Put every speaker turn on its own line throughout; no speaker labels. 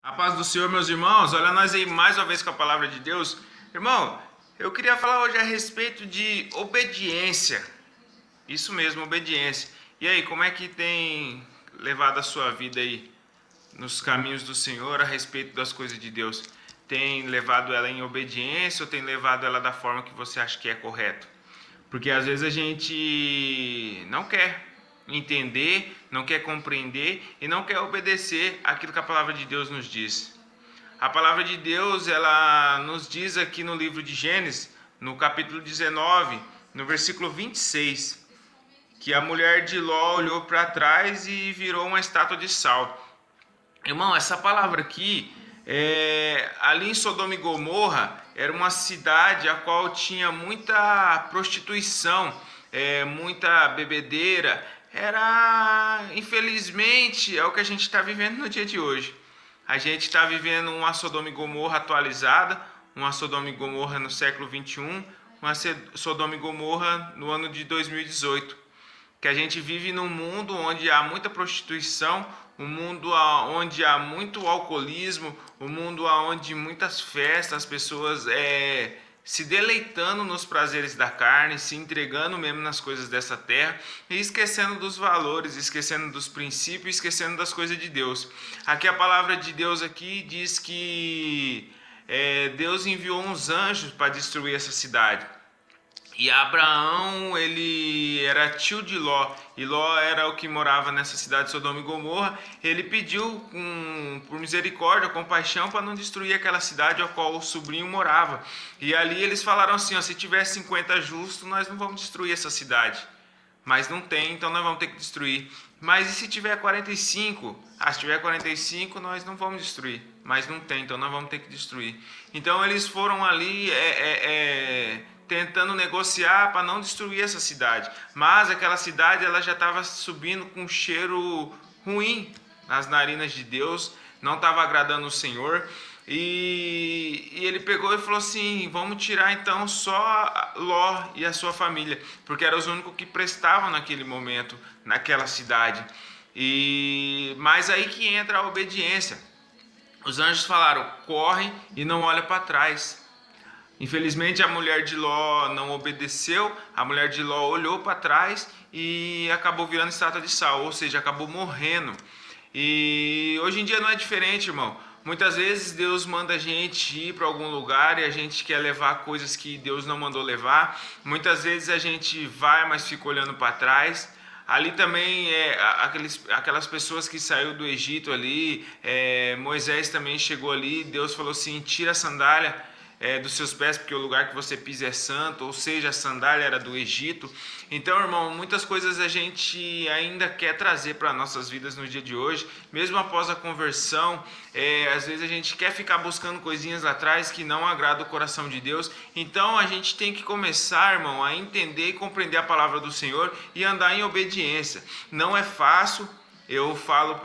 A paz do Senhor, meus irmãos. Olha nós aí mais uma vez com a palavra de Deus. Irmão, eu queria falar hoje a respeito de obediência. Isso mesmo, obediência. E aí, como é que tem levado a sua vida aí nos caminhos do Senhor a respeito das coisas de Deus? Tem levado ela em obediência ou tem levado ela da forma que você acha que é correto? Porque às vezes a gente não quer entender, não quer compreender e não quer obedecer aquilo que a palavra de Deus nos diz. A palavra de Deus, ela nos diz aqui no livro de Gênesis, no capítulo 19, no versículo 26, que a mulher de Ló olhou para trás e virou uma estátua de sal. Irmão, essa palavra aqui, ali em Sodoma e Gomorra, era uma cidade a qual tinha muita prostituição, muita bebedeira. Infelizmente, é o que a gente está vivendo no dia de hoje. A gente está vivendo uma Sodoma e Gomorra atualizada, uma Sodoma e Gomorra no século 21, uma Sodoma e Gomorra no ano de 2018. Que a gente vive num mundo onde há muita prostituição, um mundo onde há muito alcoolismo, um mundo onde muitas festas, as pessoas se deleitando nos prazeres da carne, se entregando mesmo nas coisas dessa terra e esquecendo dos valores, esquecendo dos princípios, esquecendo das coisas de Deus. Aqui a palavra de Deus aqui diz que Deus enviou uns anjos para destruir essa cidade. E Abraão, ele era tio de Ló, e Ló era o que morava nessa cidade de Sodoma e Gomorra. Ele pediu por misericórdia, compaixão, para não destruir aquela cidade a qual o sobrinho morava. E ali eles falaram assim, ó, se tiver 50 justos, nós não vamos destruir essa cidade. Mas não tem, então nós vamos ter que destruir. Mas e se tiver 45? Se tiver 45, nós não vamos destruir. Mas não tem, então nós vamos ter que destruir. Então eles foram ali tentando negociar para não destruir essa cidade. Mas aquela cidade ela já estava subindo com um cheiro ruim nas narinas de Deus, não estava agradando o Senhor. E ele pegou e falou assim, vamos tirar então só Ló e a sua família, porque eram os únicos que prestavam naquele momento, naquela cidade. Mas aí que entra a obediência. Os anjos falaram, corre e não olha para trás. Infelizmente a mulher de Ló não obedeceu, a mulher de Ló olhou para trás e acabou virando estátua de sal, ou seja, acabou morrendo. E hoje em dia não é diferente, irmão. Muitas vezes Deus manda a gente ir para algum lugar e a gente quer levar coisas que Deus não mandou levar. Muitas vezes a gente vai, mas fica olhando para trás. Ali também aquelas pessoas que saíram do Egito ali, Moisés também chegou ali, Deus falou assim, tira a sandália dos seus pés, porque o lugar que você pisa é santo, ou seja, a sandália era do Egito. Então, irmão, muitas coisas a gente ainda quer trazer para nossas vidas no dia de hoje, mesmo após a conversão. Às vezes a gente quer ficar buscando coisinhas lá atrás que não agradam o coração de Deus. Então a gente tem que começar, irmão, a entender e compreender a palavra do Senhor e andar em obediência. Não é fácil. Eu falo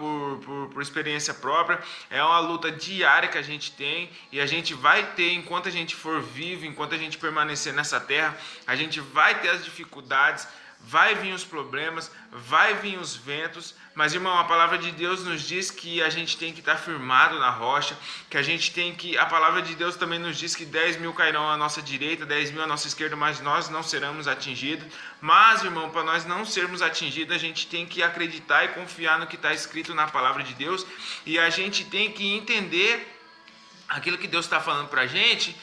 por experiência própria, é uma luta diária que a gente tem e a gente vai ter enquanto a gente for vivo, enquanto a gente permanecer nessa terra, a gente vai ter as dificuldades, vai vir os problemas, vai vir os ventos, mas irmão, a palavra de Deus nos diz que a gente tem que estar firmado na rocha, que a gente tem que, a palavra de Deus também nos diz que 10.000 cairão à nossa direita, 10.000 à nossa esquerda, mas nós não seremos atingidos. Mas irmão, para nós não sermos atingidos, a gente tem que acreditar e confiar no que está escrito na palavra de Deus, e a gente tem que entender aquilo que Deus está falando para a gente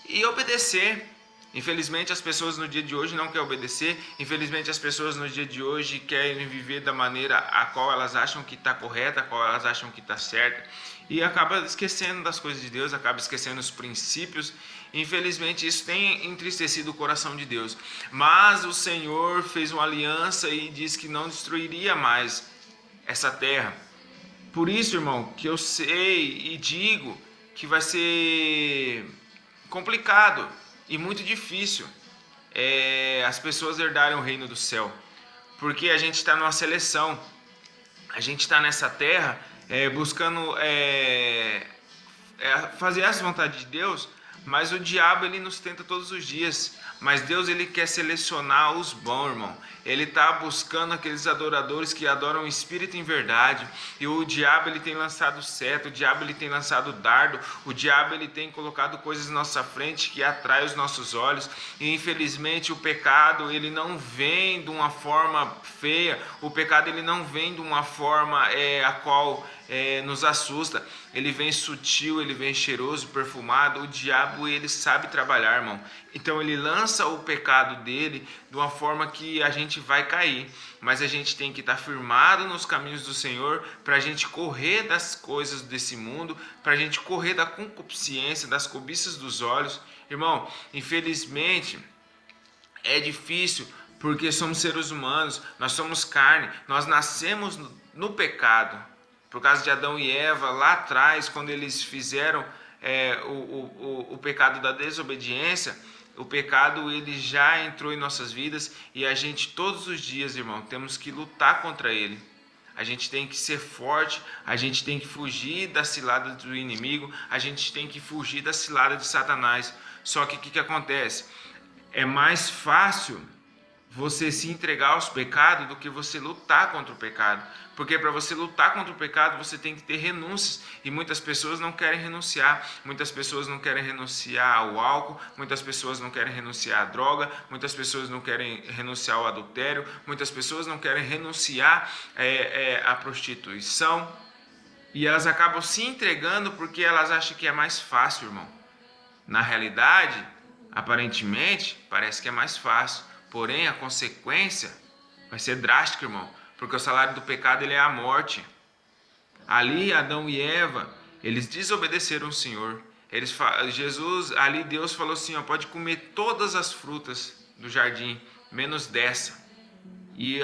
e obedecer. Infelizmente as pessoas no dia de hoje não querem obedecer, infelizmente as pessoas no dia de hoje querem viver da maneira a qual elas acham que está correta, a qual elas acham que está certa, e acaba esquecendo das coisas de Deus, acaba esquecendo os princípios. Infelizmente isso tem entristecido o coração de Deus, mas o Senhor fez uma aliança e disse que não destruiria mais essa terra. Por isso, irmão, que eu sei e digo que vai ser complicado e muito difícil as pessoas herdarem o reino do céu, porque a gente está numa seleção, a gente está nessa terra buscando fazer essa vontade de Deus, Mas o diabo, ele nos tenta todos os dias. Mas Deus, ele quer selecionar os bons, irmão. Ele está buscando aqueles adoradores que adoram o Espírito em verdade. E o diabo, ele tem lançado seta, o diabo, ele tem lançado dardo, o diabo, ele tem colocado coisas na nossa frente que atrai os nossos olhos. E infelizmente o pecado, ele não vem de uma forma feia. O pecado, ele não vem de uma forma a qual nos assusta. Ele vem sutil, ele vem cheiroso, perfumado. O diabo, ele sabe trabalhar, irmão. Então ele lança o pecado dele de uma forma que a gente vai cair. Mas a gente tem que estar firmado nos caminhos do Senhor para a gente correr das coisas desse mundo, para a gente correr da concupiscência, das cobiças dos olhos. Irmão, infelizmente é difícil porque somos seres humanos, nós somos carne, nós nascemos no pecado. Por causa de Adão e Eva, lá atrás, quando eles fizeram o pecado da desobediência, o pecado, ele já entrou em nossas vidas e a gente todos os dias, irmão, temos que lutar contra ele. A gente tem que ser forte, a gente tem que fugir da cilada do inimigo, a gente tem que fugir da cilada de Satanás. Só que o que acontece? É mais fácil você se entregar aos pecados do que você lutar contra o pecado. Porque para você lutar contra o pecado, você tem que ter renúncias. E muitas pessoas não querem renunciar. Muitas pessoas não querem renunciar ao álcool. Muitas pessoas não querem renunciar à droga. Muitas pessoas não querem renunciar ao adultério. Muitas pessoas não querem renunciar à prostituição. E elas acabam se entregando porque elas acham que é mais fácil, irmão. Na realidade, aparentemente, parece que é mais fácil. Porém, a consequência vai ser drástica, irmão. Porque o salário do pecado, ele é a morte. Ali, Adão e Eva, eles desobedeceram o Senhor. Deus falou assim, pode comer todas as frutas do jardim, menos dessa. E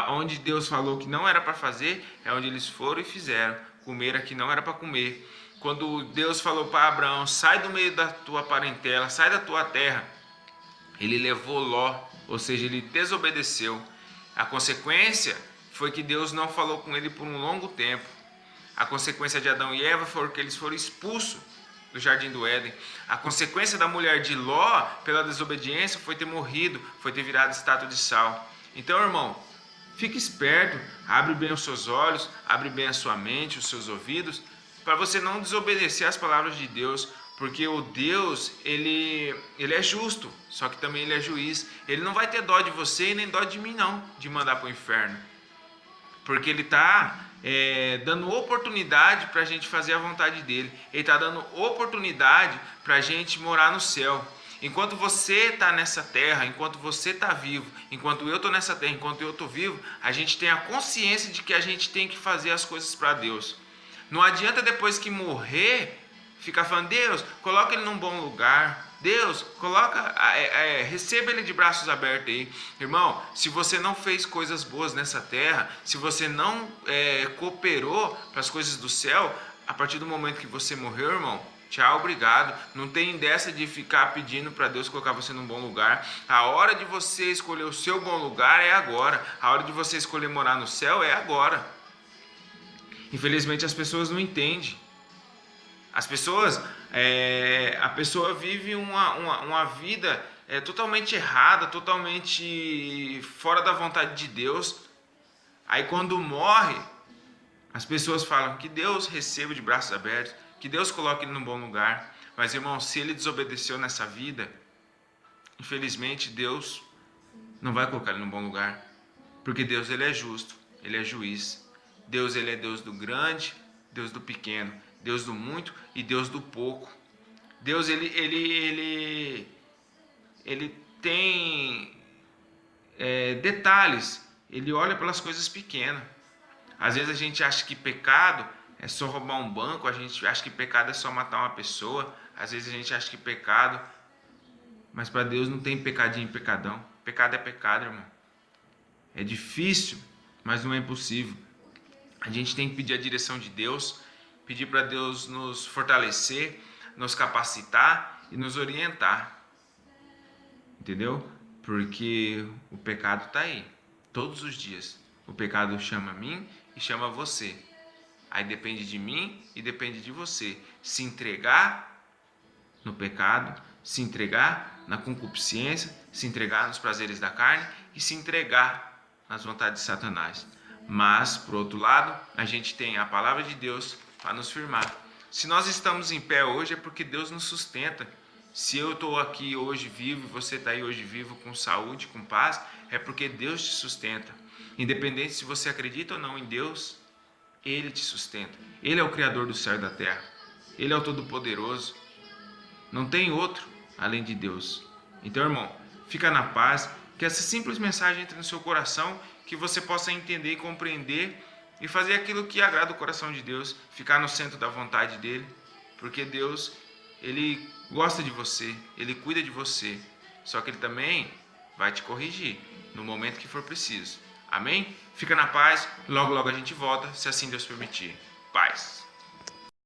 onde Deus falou que não era para fazer, é onde eles foram e fizeram. Comer aqui não era para comer. Quando Deus falou para Abraão, sai do meio da tua parentela, sai da tua terra, ele levou Ló, ou seja, ele desobedeceu. A consequência foi que Deus não falou com ele por um longo tempo. A consequência de Adão e Eva foi que eles foram expulsos do Jardim do Éden. A consequência da mulher de Ló, pela desobediência, foi ter morrido, foi ter virado estátua de sal. Então, irmão, fique esperto, abre bem os seus olhos, abre bem a sua mente, os seus ouvidos, para você não desobedecer às palavras de Deus. Porque o Deus, ele é justo, só que também ele é juiz. Ele não vai ter dó de você e nem dó de mim não, de mandar para o inferno. Porque ele está dando oportunidade para a gente fazer a vontade dele. Ele está dando oportunidade para a gente morar no céu. Enquanto você está nessa terra, enquanto você está vivo, enquanto eu estou nessa terra, enquanto eu estou vivo, a gente tem a consciência de que a gente tem que fazer as coisas para Deus. Não adianta depois que morrer ficar falando, Deus, coloca ele num bom lugar. Deus, receba ele de braços abertos aí. Irmão, se você não fez coisas boas nessa terra, se você não cooperou para as coisas do céu, a partir do momento que você morreu, irmão, tchau, obrigado. Não tem dessa de ficar pedindo para Deus colocar você num bom lugar. A hora de você escolher o seu bom lugar é agora. A hora de você escolher morar no céu é agora. Infelizmente as pessoas não entendem. As pessoas, a pessoa vive uma vida totalmente errada, totalmente fora da vontade de Deus. Aí quando morre, as pessoas falam que Deus receba de braços abertos, que Deus coloque ele num bom lugar. Mas irmão, se ele desobedeceu nessa vida, infelizmente Deus não vai colocar ele num bom lugar. Porque Deus, ele é justo, ele é juiz. Deus, ele é Deus do grande, Deus do pequeno, Deus do muito e Deus do pouco. Deus, ele tem detalhes. Ele olha pelas coisas pequenas. Às vezes a gente acha que pecado é só roubar um banco. A gente acha que pecado é só matar uma pessoa. Às vezes a gente acha que pecado... Mas para Deus não tem pecadinho e pecadão. Pecado é pecado, irmão. É difícil, mas não é impossível. A gente tem que pedir a direção de Deus, pedir para Deus nos fortalecer, nos capacitar e nos orientar. Entendeu? Porque o pecado está aí, todos os dias. O pecado chama a mim e chama você. Aí depende de mim e depende de você se entregar no pecado, se entregar na concupiscência, se entregar nos prazeres da carne e se entregar nas vontades de Satanás. Mas, por outro lado, a gente tem a palavra de Deus para nos firmar. Se nós estamos em pé hoje é porque Deus nos sustenta. Se eu estou aqui hoje vivo e você está aí hoje vivo com saúde, com paz, é porque Deus te sustenta. Independente se você acredita ou não em Deus, Ele te sustenta. Ele é o Criador do céu e da terra. Ele é o Todo-Poderoso. Não tem outro além de Deus. Então, irmão, fica na paz, que essa simples mensagem entre no seu coração, que você possa entender e compreender e fazer aquilo que agrada o coração de Deus, ficar no centro da vontade dele, porque Deus, ele gosta de você, ele cuida de você, só que ele também vai te corrigir no momento que for preciso. Amém? Fica na paz, logo logo a gente volta, se assim Deus permitir. Paz.